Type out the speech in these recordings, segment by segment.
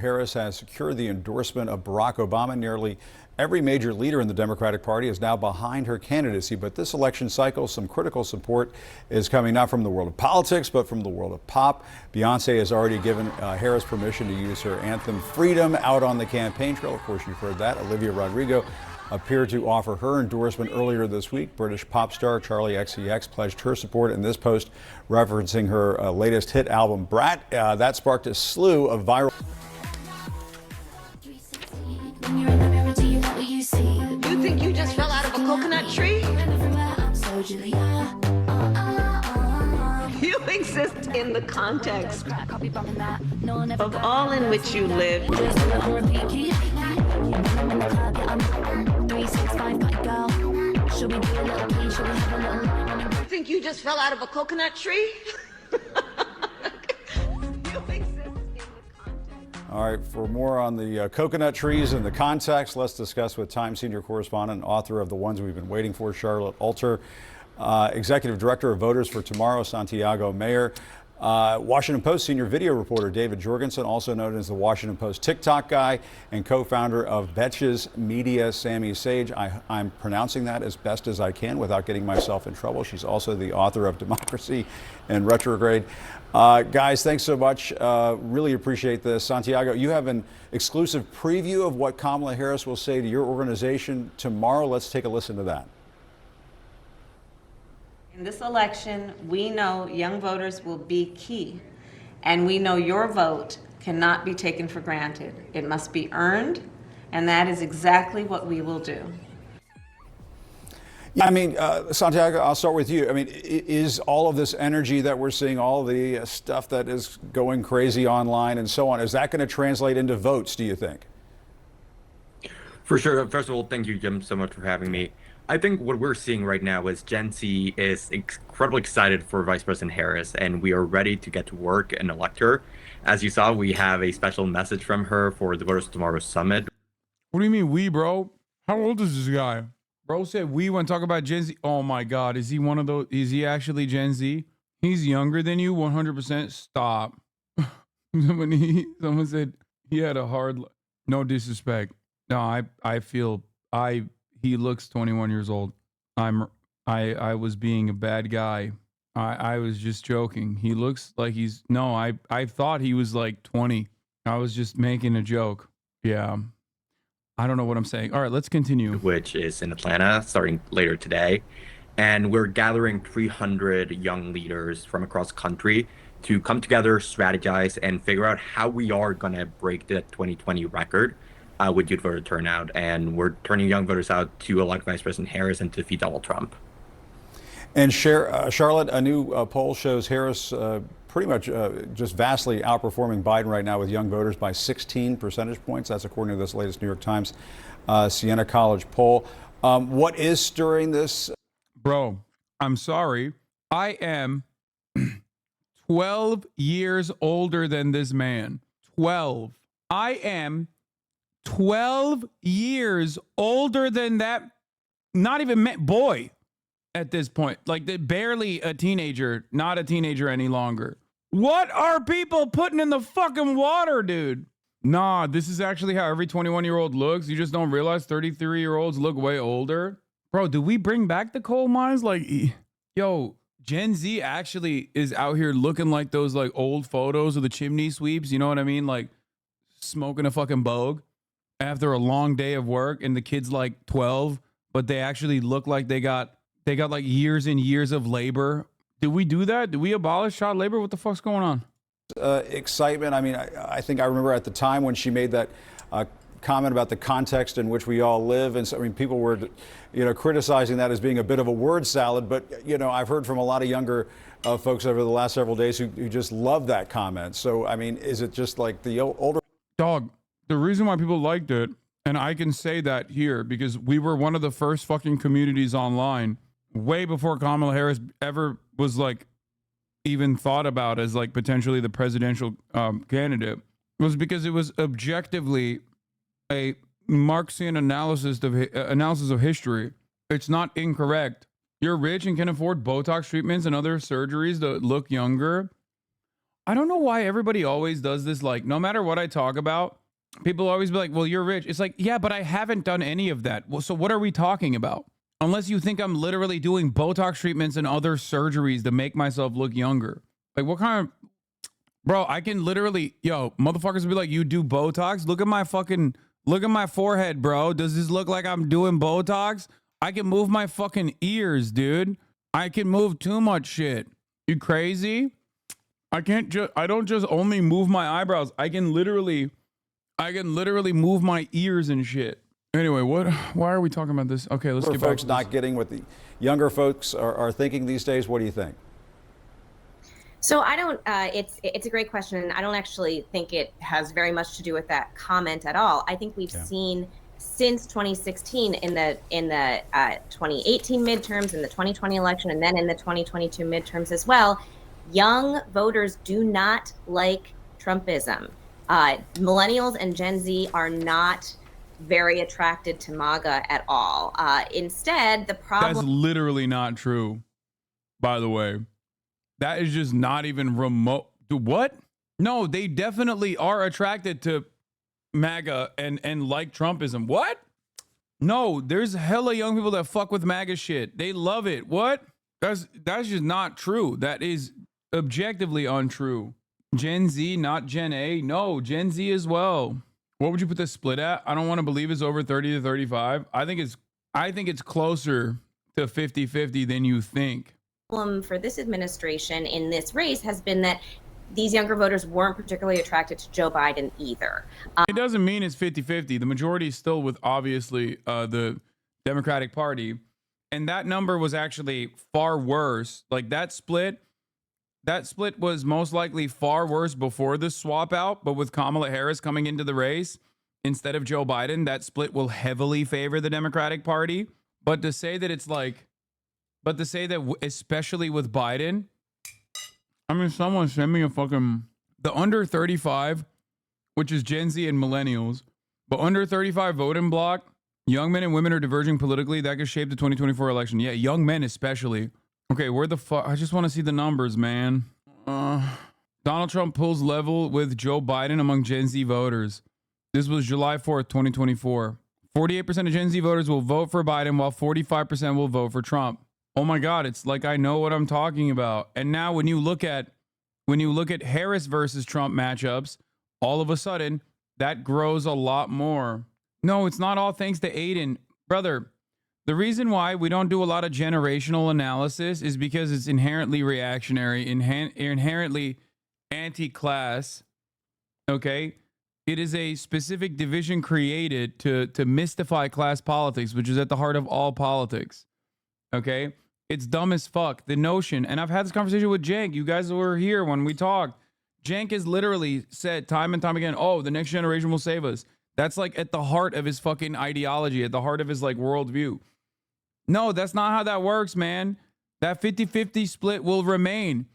Harris has secured the endorsement of Barack Obama. Nearly every major leader in the Democratic Party is now behind her candidacy. But this election cycle, some critical support is coming not from the world of politics, but from the world of pop. Beyonce has already given Harris permission to use her anthem Freedom out on the campaign trail. Of course, you've heard that. Olivia Rodrigo appeared to offer her endorsement earlier this week. British pop star Charlie XCX pledged her support in this post referencing her latest hit album, Brat. That sparked a slew of viral. You think you just fell out of a coconut tree? You exist in the context of all in which you live. You think you just fell out of a coconut tree? All right, for more on the coconut trees and the context, let's discuss with Time senior correspondent and author of The Ones We've Been Waiting For, Charlotte Alter, Executive Director of Voters for Tomorrow, Santiago Mayer, Washington Post senior video reporter David Jorgensen, also known as the Washington Post TikTok guy, and co-founder of Betches Media, Sammy Sage. I'm pronouncing that as best as I can without getting myself in trouble. She's also the author of Democracy in Retrograde. Guys, thanks so much. Really appreciate this. Santiago, you have an exclusive preview of what Kamala Harris will say to your organization tomorrow. Let's take a listen to that. In this election, we know young voters will be key, and we know your vote cannot be taken for granted. It must be earned, and that is exactly what we will do. Yeah, I mean, Santiago, I'll start with you. I mean, is all of this energy that we're seeing, all the stuff that is going crazy online and so on, is that going to translate into votes, do you think? For sure. First of all, thank you, Jim, so much for having me. I think what we're seeing right now is Gen Z is incredibly excited for Vice President Harris, and we are ready to get to work and elect her. As you saw, we have a special message from her for the Voters Tomorrow Summit. What do you mean we, bro? How old is this guy? Bro said we want to talk about Gen Z. Oh my God, is he one of those? Is he actually Gen Z? He's younger than you, 100%. Stop. Someone said he had a hard. No disrespect. No, I feel he looks 21 years old. I was being a bad guy. I was just joking. He looks like he's no. I thought he was like 20. I was just making a joke. Yeah. I don't know what I'm saying. All right, let's continue. Which is in Atlanta, starting later today. And we're gathering 300 young leaders from across the country to come together, strategize, and figure out how we are going to break the 2020 record with youth voter turnout. And we're turning young voters out to elect Vice President Harris and to defeat Donald Trump. And Charlotte, a new poll shows Harris pretty much just vastly outperforming Biden right now with young voters by 16 percentage points. That's according to this latest New York Times Siena College poll. What is stirring this? Bro, I'm sorry. I am 12 years older than this man. 12. I am 12 years older than that. Not even boy. At this point, like barely a teenager, not a teenager any longer. What are people putting in the fucking water, dude? Nah, this is actually how every 21-year-old looks. You just don't realize 33-year-olds look way older. Bro, do we bring back the coal mines? Like, yo, Gen Z actually is out here looking like those like old photos of the chimney sweeps. You know what I mean? Like smoking a fucking bogue after a long day of work, and the kid's like 12, but they actually look like they got like years and years of labor. Did we do that? Did we abolish child labor? What the fuck's going on? Excitement. I mean, I think I remember at the time when she made that comment about the context in which we all live. And so, I mean, people were, criticizing that as being a bit of a word salad. But, I've heard from a lot of younger folks over the last several days who just love that comment. So, I mean, is it just like the older? Dog, the reason why people liked it, and I can say that here because we were one of the first fucking communities online way before Kamala Harris ever was like even thought about as like potentially the presidential candidate, was because it was objectively a Marxian analysis of history. It's not incorrect. You're rich and can afford Botox treatments and other surgeries to look younger. I don't know why everybody always does this. Like, no matter what I talk about, people always be like, well, you're rich. It's like, yeah, but I haven't done any of that. Well, so what are we talking about? Unless you think I'm literally doing Botox treatments and other surgeries to make myself look younger. Like, what kind of... Bro, I can literally... Yo, motherfuckers be like, you do Botox? Look at my fucking... Look at my forehead, bro. Does this look like I'm doing Botox? I can move my fucking ears, dude. I can move too much shit. You crazy? I don't just only move my eyebrows. I can literally move my ears and shit. Anyway, why are we talking about this? Okay, let's get back folks to not this. getting what the younger folks are thinking these days. What do you think? So I don't. It's a great question. I don't actually think it has very much to do with that comment at all. I think we've seen since 2016 in the 2018 midterms, in the 2020 election, and then in the 2022 midterms as well. Young voters do not like Trumpism. Millennials and Gen Z are not very attracted to MAGA at all. Instead, the problem... That's literally not true, by the way. That is just not even remote. What? No, they definitely are attracted to MAGA and like Trumpism. What? No, there's hella young people that fuck with MAGA shit. They love it. What? That's just not true. That is objectively untrue. Gen Z, not Gen A. No, Gen Z as well. What would you put the split at? I don't want to believe it's over 30 to 35. I think it's closer to 50-50 than you think. Problem for this administration in this race has been that these younger voters weren't particularly attracted to Joe Biden either. It doesn't mean it's 50-50. The majority is still with, obviously, the Democratic Party. And that number was actually far worse. Like, that split was most likely far worse before the swap out. But with Kamala Harris coming into the race instead of Joe Biden, that split will heavily favor the Democratic Party. But to say that especially with Biden, I mean, someone send me the under 35, which is Gen Z and millennials, but under 35 voting block, young men and women are diverging politically. That could shape the 2024 election. Yeah, young men especially. Okay, where the fuck? I just want to see the numbers, man. Donald Trump pulls level with Joe Biden among Gen Z voters. This was July 4th, 2024. 48% of Gen Z voters will vote for Biden, while 45% will vote for Trump. Oh my God, it's like I know what I'm talking about. And now when you look at Harris versus Trump matchups, all of a sudden that grows a lot more. No, it's not all thanks to Aiden. Brother, the reason why we don't do a lot of generational analysis is because it's inherently reactionary, inherently anti-class. Okay? It is a specific division created to mystify class politics, which is at the heart of all politics. Okay? It's dumb as fuck. The notion, and I've had this conversation with Cenk. You guys were here when we talked. Cenk has literally said time and time again, oh, the next generation will save us. That's like at the heart of his fucking ideology, at the heart of his like worldview. No, that's not how that works, man. That 50-50 split will remain.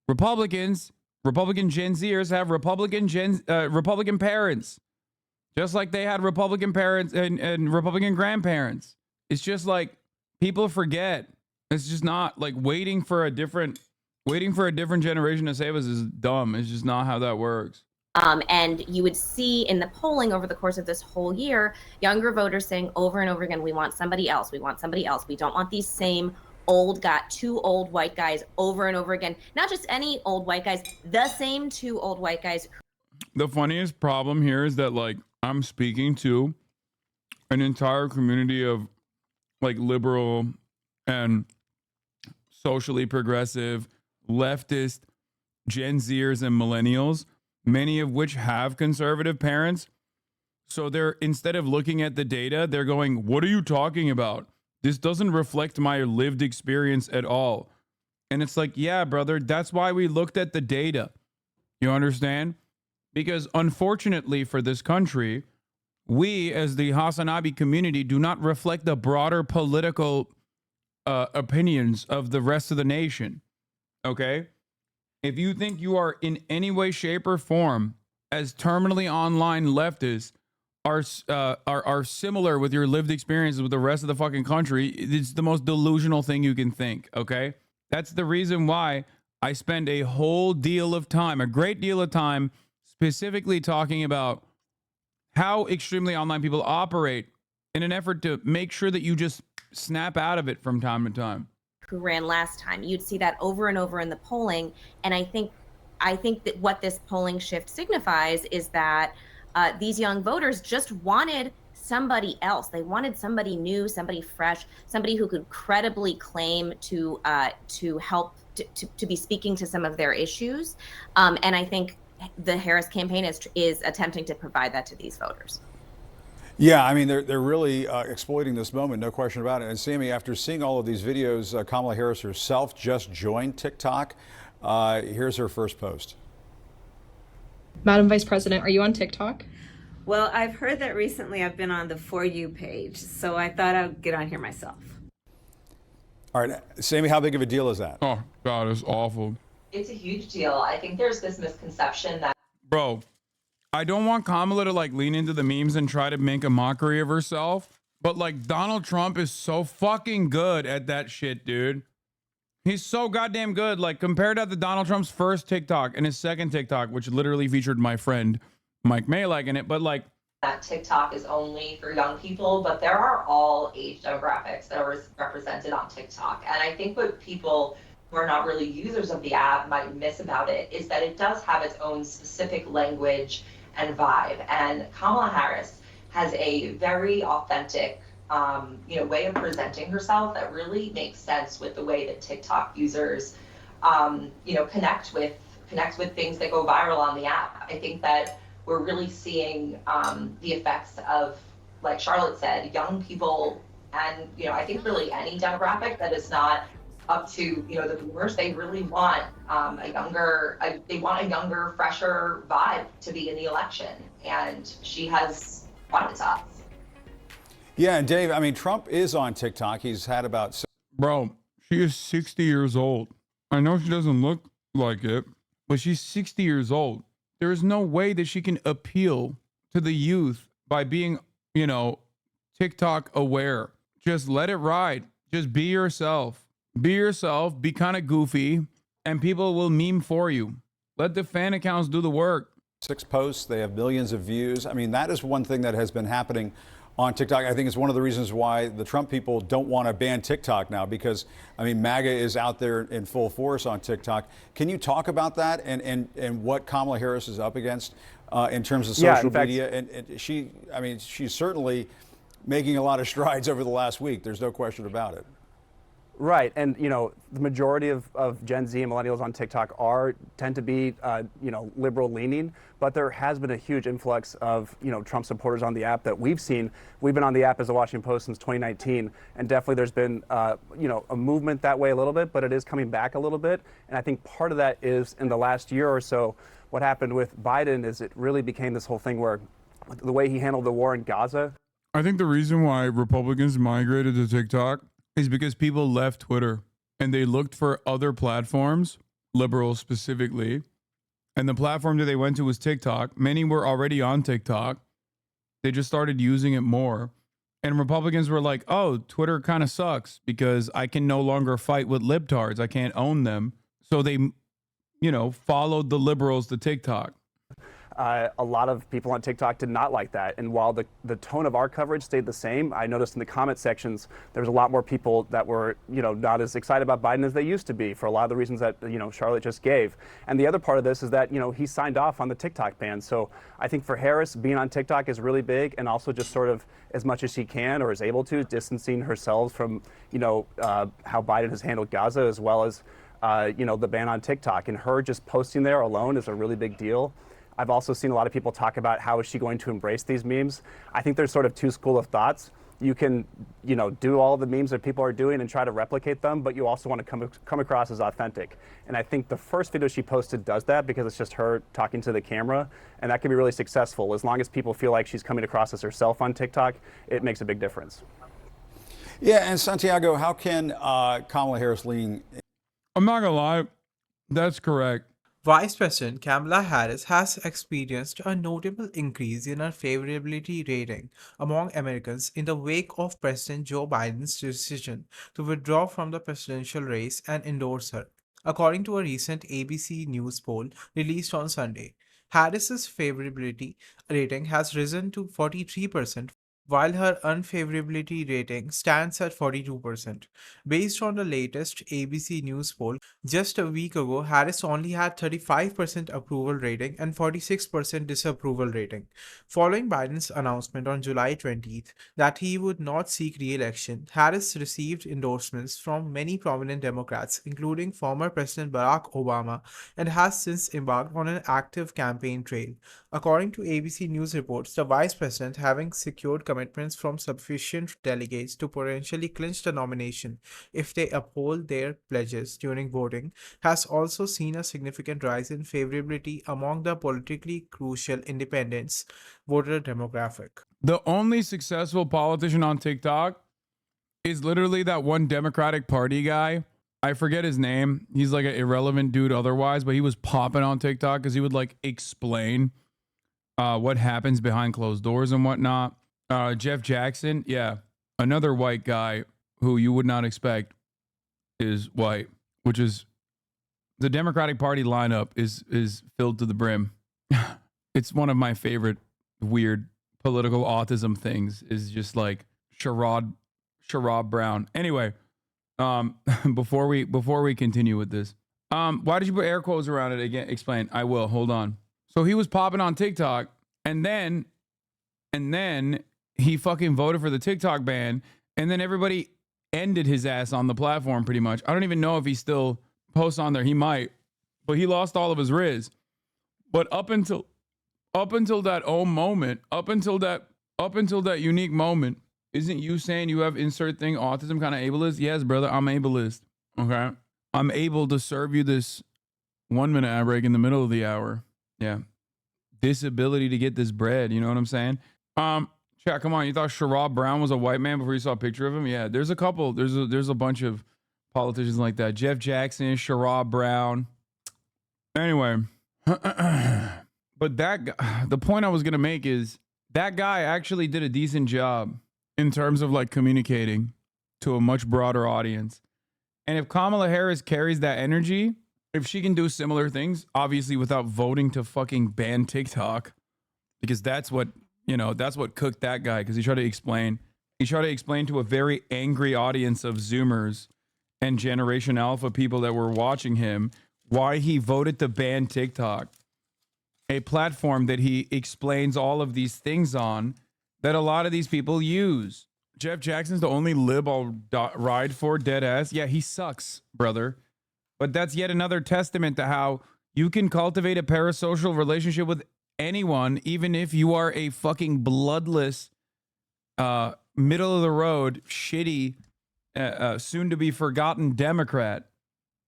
Republican Gen Zers have Republican parents, just like they had Republican parents and Republican grandparents. It's just like people forget. It's just not like waiting for a different generation to save us is dumb. It's just not how that works. And you would see in the polling over the course of this whole year, younger voters saying over and over again, we want somebody else. We want somebody else. We don't want these same two old white guys over and over again. Not just any old white guys, the same two old white guys. The funniest problem here is that like I'm speaking to an entire community of like liberal and socially progressive, leftist Gen Zers and millennials, many of which have conservative parents. So they're, instead of looking at the data, they're going, what are you talking about? This doesn't reflect my lived experience at all. And it's like, yeah, brother, that's why we looked at the data. You understand? Because unfortunately for this country, we as the Hasanabi community do not reflect the broader political opinions of the rest of the nation. Okay? If you think you are in any way, shape, or form as terminally online leftists are similar with your lived experiences with the rest of the fucking country, it's the most delusional thing you can think. Okay? That's the reason why I spend a whole deal of time, a great deal of time, specifically talking about how extremely online people operate in an effort to make sure that you just snap out of it from time to time. Who ran last time. You'd see that over and over in the polling. And I think that what this polling shift signifies is that these young voters just wanted somebody else. They wanted somebody new, somebody fresh, somebody who could credibly claim to help to be speaking to some of their issues. And I think the Harris campaign is attempting to provide that to these voters. Yeah, I mean, they're really exploiting this moment, no question about it. And Sammy, after seeing all of these videos, Kamala Harris herself just joined TikTok. Here's her first post. Madam Vice President, are you on TikTok? Well, I've heard that recently I've been on the For You page, so I thought I'd get on here myself. All right, Sammy, how big of a deal is that? Oh, God, it's awful. It's a huge deal. I think there's this misconception that Bro, I don't want Kamala to like lean into the memes and try to make a mockery of herself, but like Donald Trump is so fucking good at that shit, dude. He's so goddamn good. Like compared to Donald Trump's first TikTok and his second TikTok, which literally featured my friend Mike Malek in it, but like TikTok is only for young people, but there are all age demographics that are represented on TikTok. And I think what people who are not really users of the app might miss about it is that it does have its own specific language and vibe. And Kamala Harris has a very authentic, way of presenting herself that really makes sense with the way that TikTok users, connect with things that go viral on the app. I think that we're really seeing the effects of, like Charlotte said, young people, and I think really any demographic that is not up to the boomers. They really want a younger, fresher vibe to be in the election, and she has brought it to us. Yeah, and Dave, I mean, Trump is on TikTok. He's had about... Bro, she is 60 years old. I know she doesn't look like it, but she's 60 years old. There is no way that she can appeal to the youth by being, TikTok aware. Just let it ride. Just be yourself. Be yourself. Be kind of goofy, and people will meme for you. Let the fan accounts do the work. 6 posts. They have millions of views. I mean, that is one thing that has been happening on TikTok. I think it's one of the reasons why the Trump people don't want to ban TikTok now, because, I mean, MAGA is out there in full force on TikTok. Can you talk about that and what Kamala Harris is up against in terms of social media? And she's certainly making a lot of strides over the last week. There's no question about it. Right, and the majority of Gen Z and millennials on TikTok tend to be liberal leaning, but there has been a huge influx of Trump supporters on the app that we've seen. We've been on the app as the Washington Post since 2019, and definitely there's been a movement that way a little bit, but it is coming back a little bit. And I think part of that is in the last year or so, what happened with Biden is it really became this whole thing where the way he handled the war in Gaza. I think the reason why Republicans migrated to TikTok is because people left Twitter and they looked for other platforms, liberals specifically, and the platform that they went to was TikTok. Many were already on TikTok. They just started using it more. And Republicans were like, oh, Twitter kind of sucks because I can no longer fight with libtards. I can't own them. So they, followed the liberals to TikTok. A lot of people on TikTok did not like that. And while the tone of our coverage stayed the same, I noticed in the comment sections, there was a lot more people that were, not as excited about Biden as they used to be for a lot of the reasons that, Charlotte just gave. And the other part of this is that, he signed off on the TikTok ban. So I think for Harris, being on TikTok is really big, and also just sort of as much as she can or is able to, distancing herself from, how Biden has handled Gaza, as well as, the ban on TikTok. And her just posting there alone is a really big deal. I've also seen a lot of people talk about how is she going to embrace these memes. I think there's sort of two schools of thoughts. You can, do all the memes that people are doing and try to replicate them, but you also want to come across as authentic. And I think the first video she posted does that because it's just her talking to the camera, and that can be really successful. As long as people feel like she's coming across as herself on TikTok, it makes a big difference. Yeah, and Santiago, how can Kamala Harris lean? I'm not gonna lie, that's correct. Vice President Kamala Harris has experienced a notable increase in her favorability rating among Americans in the wake of President Joe Biden's decision to withdraw from the presidential race and endorse her. according to a recent ABC News poll released on Sunday. Harris's favorability rating has risen to 43%, while her unfavorability rating stands at 42%. Based on the latest ABC News poll, just a week ago, Harris only had 35% approval rating and 46% disapproval rating. Following Biden's announcement on July 20th that he would not seek re-election, Harris received endorsements from many prominent Democrats, including former President Barack Obama, and has since embarked on an active campaign trail. According to ABC News reports, the vice president, having secured commitments from sufficient delegates to potentially clinch the nomination if they uphold their pledges during voting, has also seen a significant rise in favorability among the politically crucial independents voter demographic. The only successful politician on TikTok is literally that one Democratic Party guy. I forget his name. He's like an irrelevant dude otherwise, but he was popping on TikTok because he would like explain what happens behind closed doors and whatnot. Jeff Jackson, yeah, another white guy who you would not expect is white, which is the Democratic Party lineup is filled to the brim. It's one of my favorite weird political autism things is just like Sherrod Brown. Anyway, before we continue with this, why did you put air quotes around it again? Explain. I will. Hold on. So he was popping on TikTok, and then he fucking voted for the TikTok ban, and then everybody ended his ass on the platform pretty much. I don't even know if he still posts on there. He might, but he lost all of his riz. But up until that moment, up until that unique moment, isn't you saying you have insert thing autism kind of ableist? Yes, brother, I'm ableist. Okay, I'm able to serve you this 1 minute ad break in the middle of the hour. Yeah, disability to get this bread. You know what I'm saying? Chat, come on. You thought Sherrod Brown was a white man before you saw a picture of him? Yeah, there's a couple. There's a bunch of politicians like that. Jeff Jackson, Sherrod Brown. Anyway, but the point I was gonna make is that guy actually did a decent job in terms of like communicating to a much broader audience. And if Kamala Harris carries that energy, if she can do similar things, obviously without voting to fucking ban TikTok, because that's what cooked that guy, because he tried to explain to a very angry audience of Zoomers and Generation Alpha people that were watching him why he voted to ban TikTok, a platform that he explains all of these things on that a lot of these people use. Jeff Jackson's the only lib I'll ride for, dead ass. Yeah, he sucks, brother. But that's yet another testament to how you can cultivate a parasocial relationship with anyone, even if you are a fucking bloodless, middle of the road, shitty, soon to be forgotten Democrat.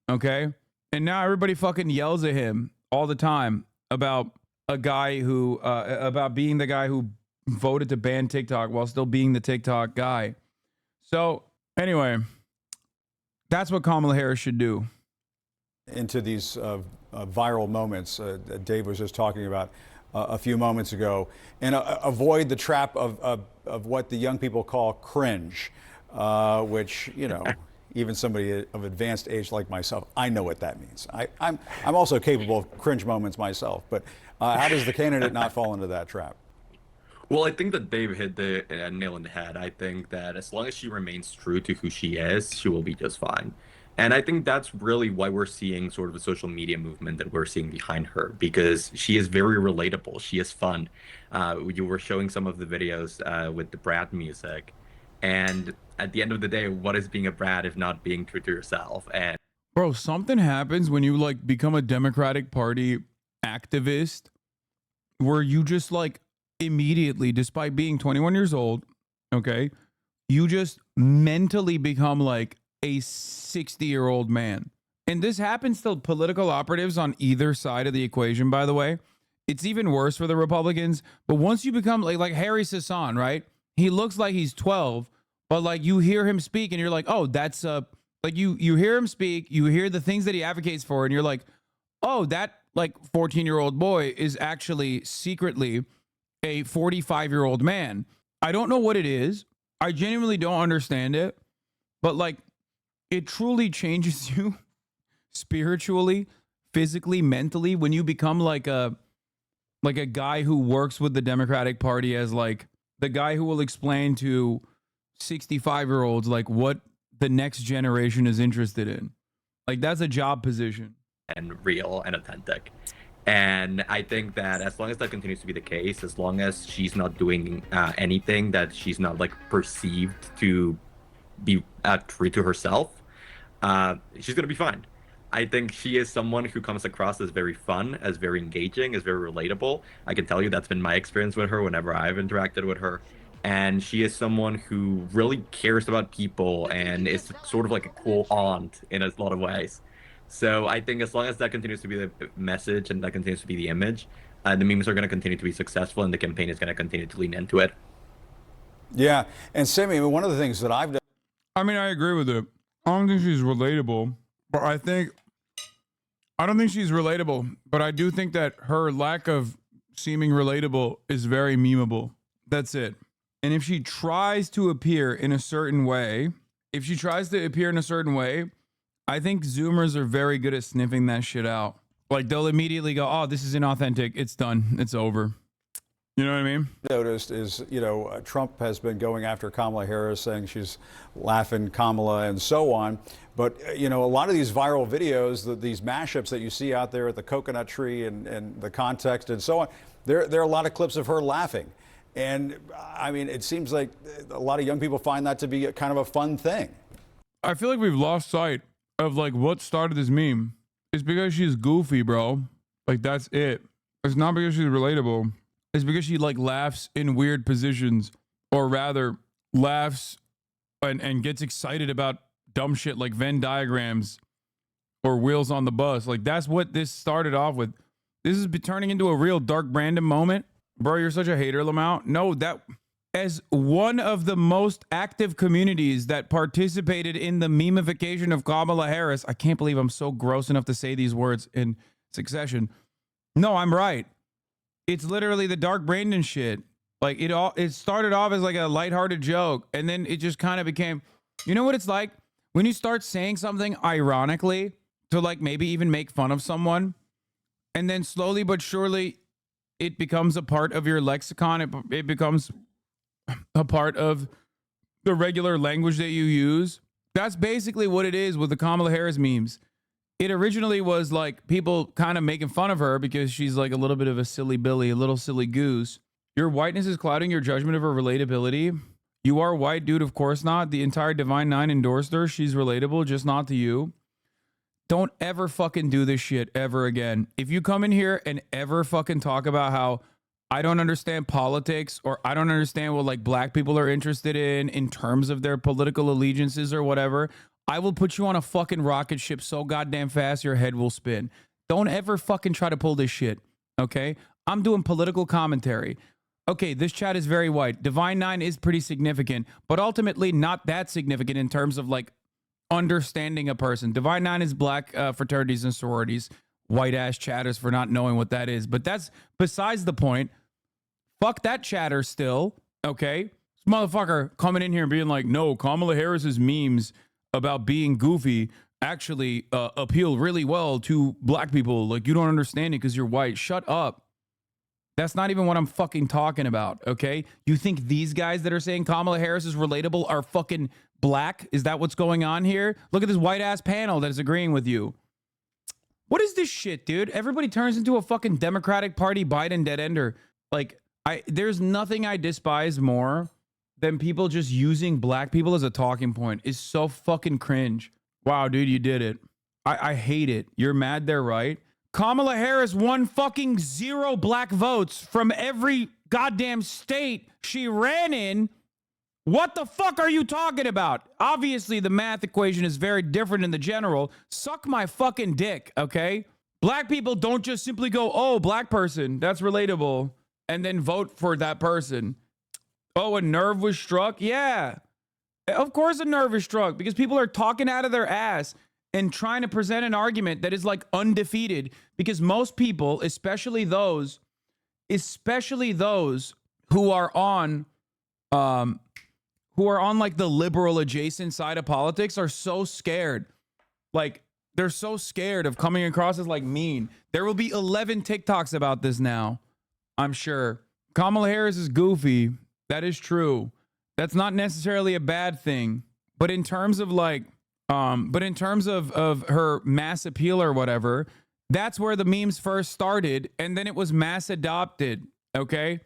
Okay? And now everybody fucking yells at him all the time about a guy who, about being the guy who voted to ban TikTok while still being the TikTok guy. So anyway, that's what Kamala Harris should do. Into these viral moments Dave was just talking about a few moments ago, and avoid the trap of what the young people call cringe, which, you know, even somebody of advanced age like myself, I know what that means. I'm also capable of cringe moments myself, but how does the candidate not fall into that trap? Well, I think that Dave hit the nail on the head. I think that as long as she remains true to who she is, she will be just fine. And I think that's really why we're seeing sort of a social media movement that we're seeing behind her, because she is very relatable. She is fun. You were showing some of the videos with the Brad music. And at the end of the day, what is being a Brad if not being true to yourself? And bro, something happens when you like become a Democratic Party activist where you just like immediately, despite being 21 years old, okay, you just mentally become like a 60-year-old man. And this happens to political operatives on either side of the equation, by the way. It's even worse for the Republicans. But once you become like Harry Hassan, right? He looks like he's 12, but like you hear him speak and you're like, oh, that's like you hear him speak, you hear the things that he advocates for, and you're like, oh, that like 14-year-old boy is actually secretly a 45-year-old man. I don't know what it is. I genuinely don't understand it, but like it truly changes you spiritually, physically, mentally, when you become like a guy who works with the Democratic Party as like the guy who will explain to 65-year-olds like what the next generation is interested in. Like that's a job position. And real and authentic. And I think that as long as that continues to be the case, as long as she's not doing anything that she's not like perceived to be true to herself, she's gonna be fine. I think she is someone who comes across as very fun, as very engaging, as very relatable. I can tell you that's been my experience with her whenever I've interacted with her. And she is someone who really cares about people and is sort of like a cool aunt in a lot of ways. So I think as long as that continues to be the message and that continues to be the image, the memes are going to continue to be successful and the campaign is going to continue to lean into it. Yeah, and Sammy, one of the things that I've done. I mean, I agree with it. I don't think she's relatable, but I don't think she's relatable, but I do think that her lack of seeming relatable is very memeable. That's it. And if she tries to appear in a certain way, I think Zoomers are very good at sniffing that shit out. Like they'll immediately go, oh, this is inauthentic. It's done. It's over. You know what I mean? Noticed is, Trump has been going after Kamala Harris, saying she's laughing Kamala and so on. But, a lot of these viral videos, these mashups that you see out there at the coconut tree and the context and so on, there are a lot of clips of her laughing. And I mean, it seems like a lot of young people find that to be kind of a fun thing. I feel like we've lost sight of like what started this meme. It's because she's goofy, bro. Like that's it. It's not because she's relatable. It's because she like laughs in weird positions, or rather laughs and gets excited about dumb shit like Venn diagrams or wheels on the bus. Like that's what this started off with. This is turning into a real Dark Brandon moment. Bro, you're such a hater, Lamau. No, that as one of the most active communities that participated in the memification of Kamala Harris, I can't believe I'm so gross enough to say these words in succession. No, I'm right. It's literally the Dark Brandon shit. Like it started off as like a lighthearted joke, and then it just kind of became, you know what it's like when you start saying something ironically to like maybe even make fun of someone, and then slowly but surely it becomes a part of your lexicon. It becomes a part of the regular language that you use. That's basically what it is with the Kamala Harris memes. It originally was like people kind of making fun of her because she's like a little bit of a silly Billy, a little silly goose. Your whiteness is clouding your judgment of her relatability. You are white, dude. Of course not. The entire Divine Nine endorsed her. She's relatable, just not to you. Don't ever fucking do this shit ever again. If you come in here and ever fucking talk about how I don't understand politics, or I don't understand what like black people are interested in terms of their political allegiances or whatever, I will put you on a fucking rocket ship so goddamn fast your head will spin. Don't ever fucking try to pull this shit, okay? I'm doing political commentary. Okay, this chat is very white. Divine Nine is pretty significant, but ultimately not that significant in terms of like understanding a person. Divine Nine is black fraternities and sororities. White ass chatters for not knowing what that is. But that's besides the point. Fuck that chatter still, okay? This motherfucker coming in here and being like, no, Kamala Harris's memes about being goofy actually appeal really well to black people. Like, you don't understand it because you're white. Shut up. That's not even what I'm fucking talking about, okay? You think these guys that are saying Kamala Harris is relatable are fucking black? Is that what's going on here? Look at this white-ass panel that is agreeing with you. What is this shit, dude? Everybody turns into a fucking Democratic Party Biden dead-ender. Like, there's nothing I despise more than people just using black people as a talking point. It's so fucking cringe. Wow, dude, you did it. I hate it. You're mad they're right. Kamala Harris won fucking 0 black votes from every goddamn state she ran in. What the fuck are you talking about? Obviously, the math equation is very different in the general. Suck my fucking dick, okay? Black people don't just simply go, oh, black person, that's relatable, and then vote for that person. Oh, a nerve was struck? Yeah. Of course a nerve is struck, because people are talking out of their ass and trying to present an argument that is like undefeated, because most people, especially those who are on like the liberal adjacent side of politics, are so scared. Like, They're so scared of coming across as like mean. There will be 11 TikToks about this now, I'm sure. Kamala Harris is goofy. That is true. That's not necessarily a bad thing. But in terms of like, of her mass appeal or whatever, that's where the memes first started, and then it was mass adopted. Okay.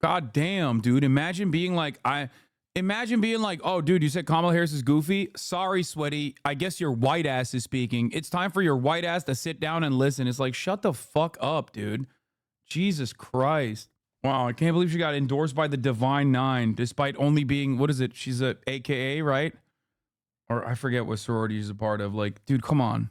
God damn, dude. Imagine being like, oh, dude, you said Kamala Harris is goofy. Sorry, sweaty. I guess your white ass is speaking. It's time for your white ass to sit down and listen. It's like, shut the fuck up, dude. Jesus Christ. Wow, I can't believe she got endorsed by the Divine Nine, despite only being, what is it? She's a AKA, right? Or I forget what sorority she's a part of. Like, dude, come on.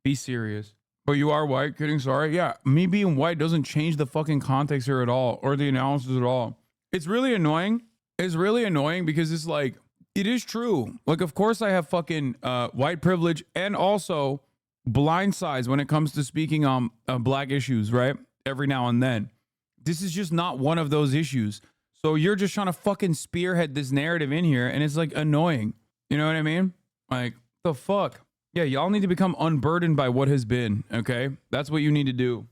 Be serious. But you are white? Kidding, sorry. Yeah, me being white doesn't change the fucking context here at all, or the analysis at all. It's really annoying. It's really annoying because it's like, it is true. Like, of course I have fucking white privilege and also blind sides when it comes to speaking on black issues, right? Every now and then. This is just not one of those issues. So you're just trying to fucking spearhead this narrative in here, and it's like annoying. You know what I mean? Like, the fuck? Yeah, y'all need to become unburdened by what has been, okay? That's what you need to do.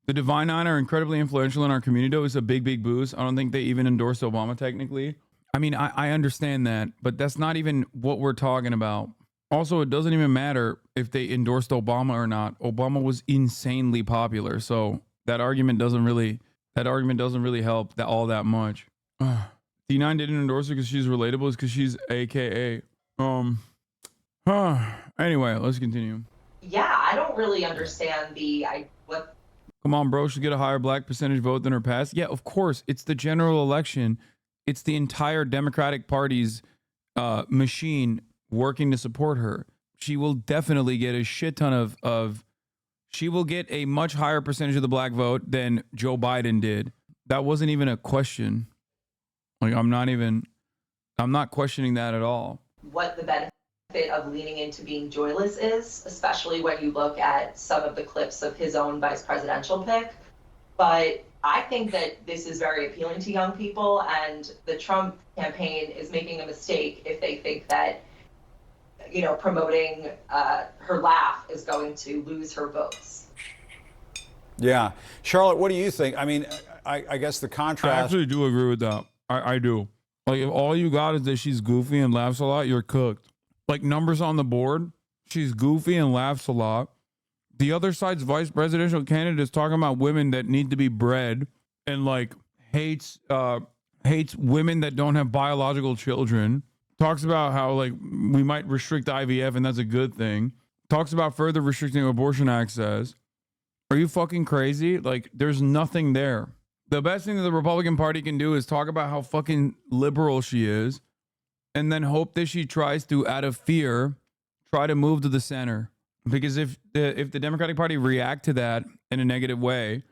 The Divine Nine are incredibly influential in our community, though. It's a big, big boost. I don't think they even endorsed Obama, technically. I mean, I understand that, but that's not even what we're talking about. Also, it doesn't even matter if they endorsed Obama or not. Obama was insanely popular, so that argument doesn't really help all that much. D9 didn't endorse her because she's relatable. It's because she's AKA. Anyway, let's continue. Yeah, I don't really understand what. Come on, bro. She'll get a higher black percentage vote than her past. Yeah, of course. It's the general election. It's the entire Democratic Party's machine working to support her. She will definitely get a shit ton she will get a much higher percentage of the black vote than Joe Biden did. That wasn't even a question. Like, I'm not questioning that at all. What the benefit of leaning into being joyless is, especially when you look at some of the clips of his own vice presidential pick. But I think that this is very appealing to young people, and the Trump campaign is making a mistake if they think that, promoting her laugh is going to lose her votes. Yeah. Charlotte, what do you think? I mean, I guess the contrast. I actually do agree with that. I do. Like, if all you got is that she's goofy and laughs a lot, you're cooked. Like, numbers on the board, she's goofy and laughs a lot. The other side's vice presidential candidate is talking about women that need to be bred and, like, hates women that don't have biological children. Talks about how, like, we might restrict IVF and that's a good thing. Talks about further restricting abortion access. Are you fucking crazy? Like, there's nothing there. The best thing that the Republican Party can do is talk about how fucking liberal she is and then hope that she tries to, out of fear, try to move to the center. Because if the Democratic Party react to that in a negative way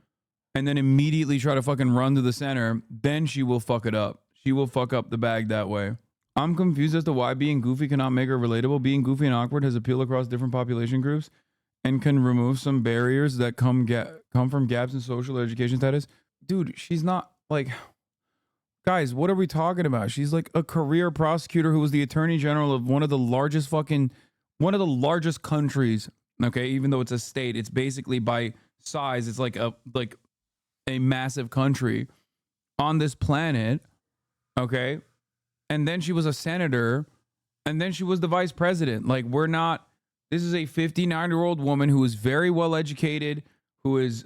and then immediately try to fucking run to the center, then she will fuck it up. She will fuck up the bag that way. I'm confused as to why being goofy cannot make her relatable. Being goofy and awkward has appeal across different population groups and can remove some barriers that come from gaps in social or education status. Dude, she's not, like, guys, what are we talking about? She's like a career prosecutor who was the attorney general of one of the largest countries. Okay, even though it's a state, it's basically by size, it's like a massive country on this planet. Okay, and then she was a senator, and then she was the vice president. Like, this is a 59-year-old woman who is very well educated, who is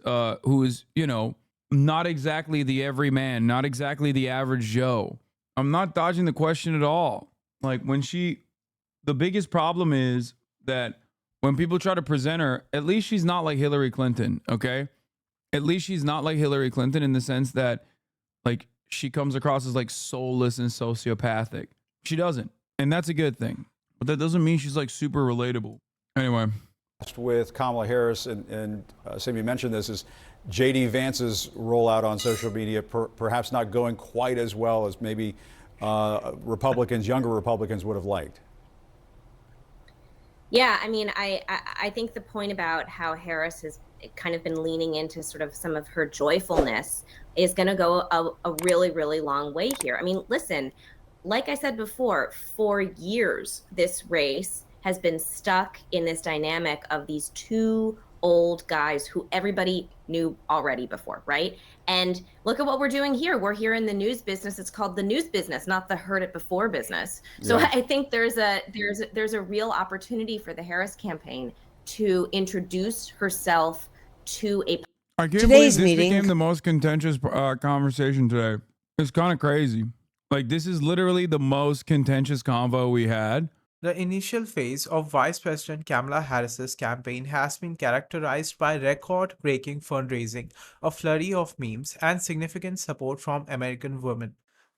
not exactly the everyman, not exactly the average Joe. I'm not dodging the question at all. Like, the biggest problem is that when people try to present her, at least she's not like Hillary Clinton, okay? At least she's not like Hillary Clinton in the sense that, like, she comes across as, like, soulless and sociopathic. She doesn't, and that's a good thing. But that doesn't mean she's, like, super relatable. Anyway. With Kamala Harris, and Sammy mentioned this, is J.D. Vance's rollout on social media perhaps not going quite as well as maybe younger Republicans would have liked. Yeah, I mean, I think the point about how Harris has kind of been leaning into sort of some of her joyfulness is going to go a really, really long way here. I mean, listen, like I said before, for years, this race has been stuck in this dynamic of these two old guys who everybody knew already before, right? And look at what we're doing here. We're here in the news business. It's called the news business, not the heard it before business. So Yeah. I think there's a real opportunity for the Harris campaign to introduce herself to a I can't Today's believe this meeting- became the most contentious conversation today. It's kind of crazy. Like, this is literally the most contentious convo we had. The initial phase of Vice President Kamala Harris's campaign has been characterized by record-breaking fundraising, a flurry of memes, and significant support from American women.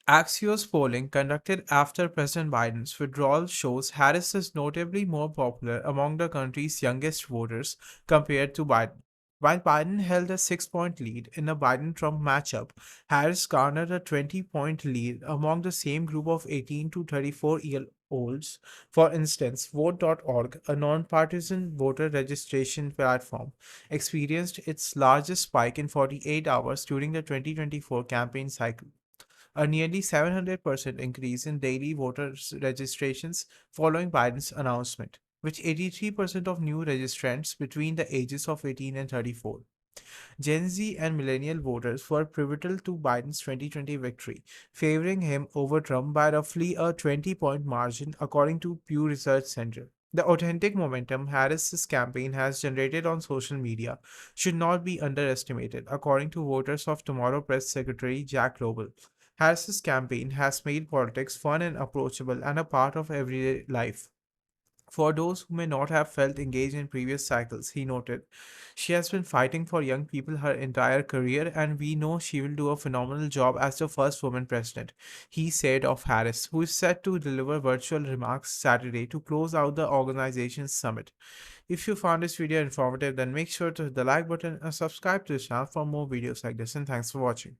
Axios polling conducted after President Biden's withdrawal shows Harris is notably more popular among the country's youngest voters compared to Biden. While Biden held a 6-point lead in a Biden Trump matchup, Harris garnered a 20-point lead among the same group of 18 to 34-year-olds. For instance, Vote.org, a nonpartisan voter registration platform, experienced its largest spike in 48 hours during the 2024 campaign cycle, a nearly 700% increase in daily voter registrations following Biden's announcement, with 83% of new registrants between the ages of 18 and 34. Gen Z and millennial voters were pivotal to Biden's 2020 victory, favoring him over Trump by roughly a 20-point margin, according to Pew Research Center. The authentic momentum Harris's campaign has generated on social media should not be underestimated, according to Voters of Tomorrow Press Secretary Jack Lobel. Harris's campaign has made politics fun and approachable and a part of everyday life. For those who may not have felt engaged in previous cycles, he noted, she has been fighting for young people her entire career, and we know she will do a phenomenal job as the first woman president, he said of Harris, who is set to deliver virtual remarks Saturday to close out the organization's summit. If you found this video informative, then make sure to hit the like button and subscribe to the channel for more videos like this, and thanks for watching.